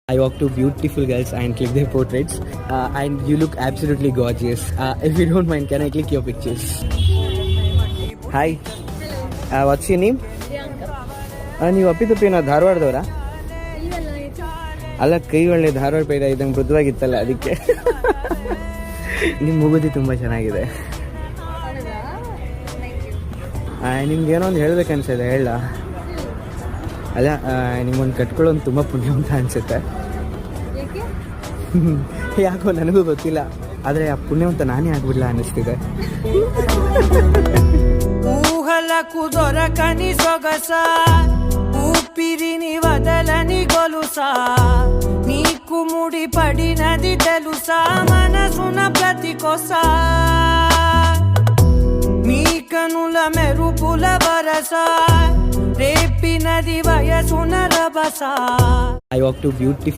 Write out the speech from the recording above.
I walk to beautiful girls and click their portraits. And you look absolutely gorgeous. If you don't mind, can I click your pictures? Hi. What's your name? ನೀವು ಅಪ್ಪಿತಪ್ಪಿನ ಧಾರವಾಡದವರಾ? ಅಲ್ಲ, ಕೈ ಒಳ್ಳೆ ಧಾರವಾಡ ಪೈದ ಇದ್ದಂಗೆ ಮೃದುವಾಗಿತ್ತಲ್ಲ, ಅದಕ್ಕೆ. ನಿಮ್ಮ ಮುಗುದಿ ತುಂಬ ಚೆನ್ನಾಗಿದೆ. ನಿಮ್ಗೆ ಏನೋ ಒಂದು ಹೇಳ್ಬೇಕು ಅನ್ಸಿದೆ, ಹೇಳ. ಅಲ್ಲ, ನಿಮ್ಮೊಂದು ಕಟ್ಕೊಳ್ಳೋದು ತುಂಬ ಪುಣ್ಯ ಅಂತ ಅನ್ಸುತ್ತೆ. ಯಾಕೋ ನನಗೂ ಗೊತ್ತಿಲ್ಲ, ಆದರೆ ಆ ಪುಣ್ಯವಂತ ನಾನೇ ಆಗ್ಬಿಡ್ಲ ಅನ್ನಿಸ್ತಿದೆ. ఊహలకు దొరకని సొగస ఊపిరిని వదలని గొలుసా నీకు ముడి పడినది తెలుసా మనసున ప్రతి కొసా మీ కనుల మెరుపుల వరస రేపినది వయసున రభస. I walk to beautiful